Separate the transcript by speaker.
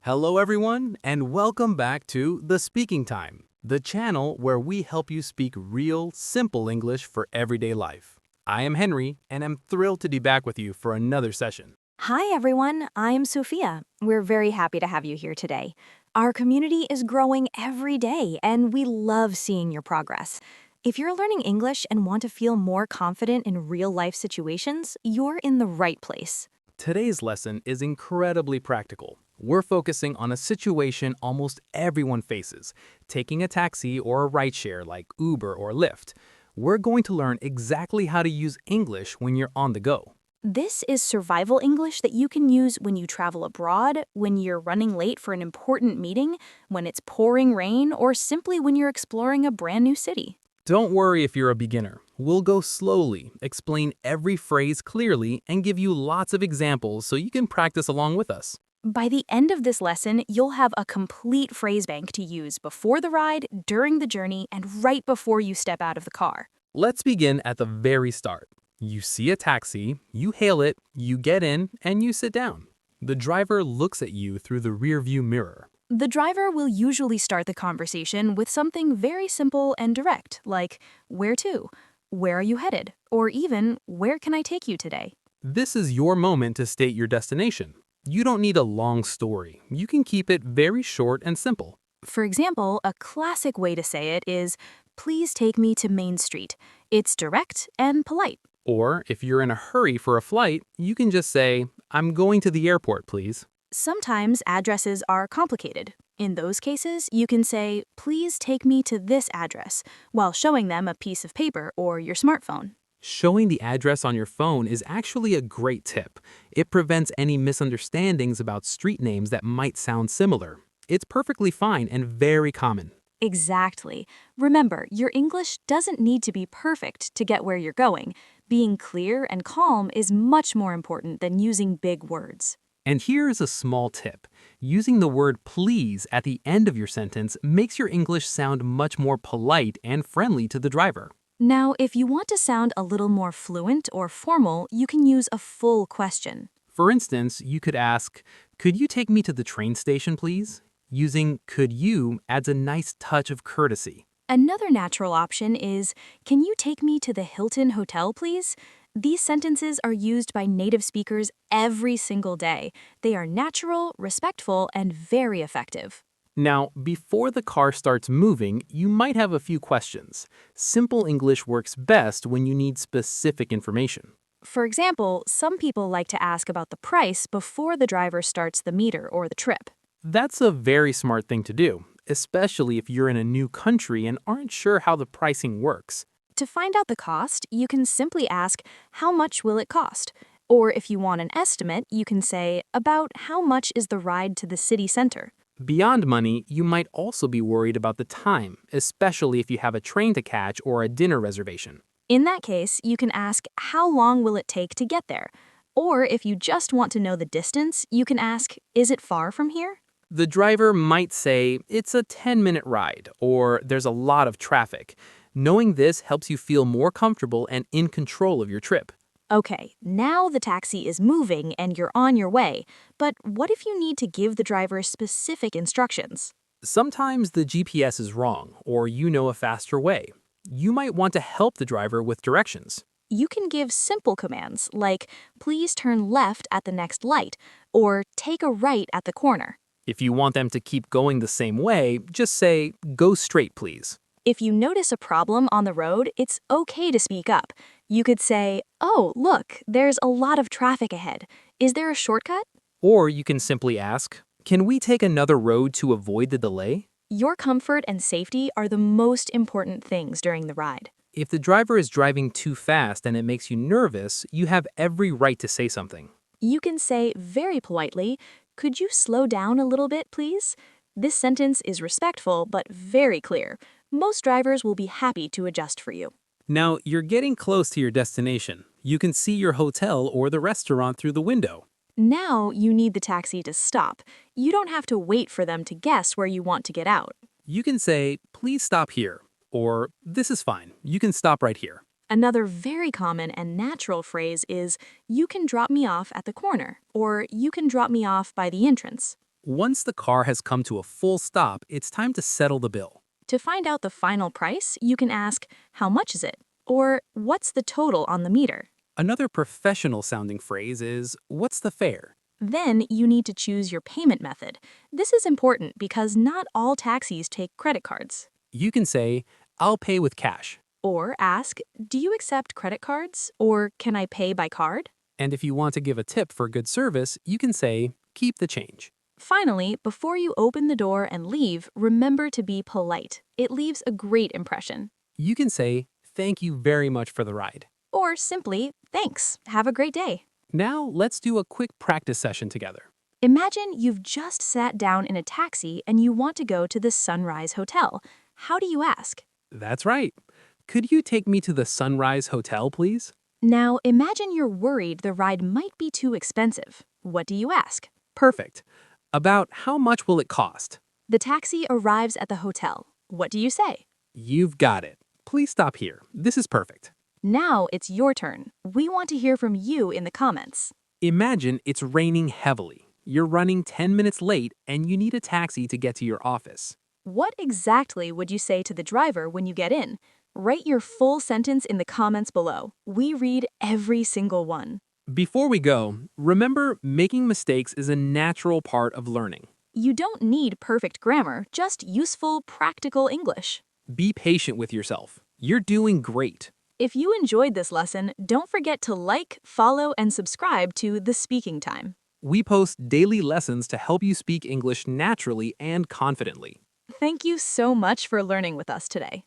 Speaker 1: Hello, everyone, and welcome back to The Speaking Time, the channel where we help you speak real, simple English for everyday life. I am Henry, and I'm thrilled to be back with you for another session.
Speaker 2: Hi, everyone. I'm Sophia. We're very happy to have you here today. Our community is growing every day, and we love seeing your progress. If you're learning English and want to feel more confident in real-life situations, you're in the right place.
Speaker 1: Today's lesson is incredibly practical. We're focusing on a situation almost everyone faces, taking a taxi or a rideshare like Uber or Lyft. We're going to learn exactly how to use English when you're on the go.
Speaker 2: This is survival English that you can use when you travel abroad, when you're running late for an important meeting, when it's pouring rain, or simply when you're exploring a brand new city.
Speaker 1: Don't worry if you're a beginner. We'll go slowly, explain every phrase clearly, and give you lots of examples so you can practice along with us.
Speaker 2: By the end of this lesson, you'll have a complete phrase bank to use before the ride, during the journey, and right before you step out of the car.
Speaker 1: Let's begin at the very start. You see a taxi, you hail it, you get in, and you sit down. The driver looks at you through the rearview mirror.
Speaker 2: The driver will usually start the conversation with something very simple and direct, like, "Where to?" "Where are you headed?" Or even, "Where can I take you today?"
Speaker 1: This is your moment to state your destination. You don't need a long story. You can keep it very short and simple.
Speaker 2: For example, a classic way to say it is, "Please take me to Main Street." It's direct and polite.
Speaker 1: Or if you're in a hurry for a flight, you can just say, "I'm going to the airport, please."
Speaker 2: Sometimes addresses are complicated. In those cases, you can say, "Please take me to this address," while showing them a piece of paper or your smartphone.
Speaker 1: Showing the address on your phone is actually a great tip. It prevents any misunderstandings about street names that might sound similar. It's perfectly fine and very common.
Speaker 2: Exactly. Remember, your English doesn't need to be perfect to get where you're going. Being clear and calm is much more important than using big words.
Speaker 1: And here's a small tip. Using the word please at the end of your sentence makes your English sound much more polite and friendly to the driver.
Speaker 2: Now, if you want to sound a little more fluent or formal, you can use a full question.
Speaker 1: For instance, you could ask, "Could you take me to the train station, please?" Using could you adds a nice touch of courtesy.
Speaker 2: Another natural option is, "Can you take me to the Hilton Hotel, please?" These sentences are used by native speakers every single day. They are natural, respectful, and very effective.
Speaker 1: Now, before the car starts moving, you might have a few questions. Simple English works best when you need specific information.
Speaker 2: For example, some people like to ask about the price before the driver starts the meter or the trip.
Speaker 1: That's a very smart thing to do, especially if you're in a new country and aren't sure how the pricing works.
Speaker 2: To find out the cost, you can simply ask, "How much will it cost?" Or if you want an estimate, you can say, "About how much is the ride to the city center?"
Speaker 1: Beyond money, you might also be worried about the time, especially if you have a train to catch or a dinner reservation.
Speaker 2: In that case, you can ask, "How long will it take to get there?" Or if you just want to know the distance, you can ask, "Is it far from here?"
Speaker 1: The driver might say, "It's a 10-minute ride," or "There's a lot of traffic." Knowing this helps you feel more comfortable and in control of your trip.
Speaker 2: Okay, now the taxi is moving and you're on your way. But what if you need to give the driver specific instructions?
Speaker 1: Sometimes the GPS is wrong, or you know a faster way. You might want to help the driver with directions.
Speaker 2: You can give simple commands like, "Please turn left at the next light," or "Take a right at the corner."
Speaker 1: If you want them to keep going the same way, just say, "Go straight, please."
Speaker 2: If you notice a problem on the road, it's okay to speak up. You could say, "Oh, look, there's a lot of traffic ahead. Is there a shortcut?"
Speaker 1: Or you can simply ask, "Can we take another road to avoid the delay?"
Speaker 2: Your comfort and safety are the most important things during the ride.
Speaker 1: If the driver is driving too fast and it makes you nervous, you have every right to say something.
Speaker 2: You can say very politely, "Could you slow down a little bit, please?" This sentence is respectful but very clear. Most drivers will be happy to adjust for you.
Speaker 1: Now, you're getting close to your destination. You can see your hotel or the restaurant through the window.
Speaker 2: Now you need the taxi to stop. You don't have to wait for them to guess where you want to get out.
Speaker 1: You can say, "Please stop here," or "This is fine. You can stop right here."
Speaker 2: Another very common and natural phrase is, "You can drop me off at the corner," or "You can drop me off by the entrance."
Speaker 1: Once the car has come to a full stop, it's time to settle the bill.
Speaker 2: To find out the final price, you can ask, "How much is it?" Or "What's the total on the meter?"
Speaker 1: Another professional sounding phrase is, "What's the fare?"
Speaker 2: Then you need to choose your payment method. This is important because not all taxis take credit cards.
Speaker 1: You can say, "I'll pay with cash."
Speaker 2: Or ask, "Do you accept credit cards?" Or "Can I pay by card?"
Speaker 1: And if you want to give a tip for good service, you can say, "Keep the change."
Speaker 2: Finally, before you open the door and leave, remember to be polite. It leaves a great impression.
Speaker 1: You can say, "Thank you very much for the ride."
Speaker 2: Or simply, "Thanks, have a great day."
Speaker 1: Now, let's do a quick practice session together.
Speaker 2: Imagine you've just sat down in a taxi and you want to go to the Sunrise Hotel. How do you ask?
Speaker 1: That's right. Could you take me to the Sunrise Hotel, please?
Speaker 2: Now, imagine you're worried the ride might be too expensive. What do you ask?
Speaker 1: Perfect. About how much will it cost?
Speaker 2: The taxi arrives at the hotel. What do you say?
Speaker 1: You've got it. Please stop here. This is perfect.
Speaker 2: Now it's your turn. We want to hear from you in the comments.
Speaker 1: Imagine it's raining heavily. You're running 10 minutes late and you need a taxi to get to your office.
Speaker 2: What exactly would you say to the driver when you get in? Write your full sentence in the comments below. We read every single one.
Speaker 1: Before we go, remember making mistakes is a natural part of learning.
Speaker 2: You don't need perfect grammar, just useful, practical English.
Speaker 1: Be patient with yourself. You're doing great.
Speaker 2: If you enjoyed this lesson, don't forget to like, follow, and subscribe to The Speaking Time.
Speaker 1: We post daily lessons to help you speak English naturally and confidently.
Speaker 2: Thank you so much for learning with us today.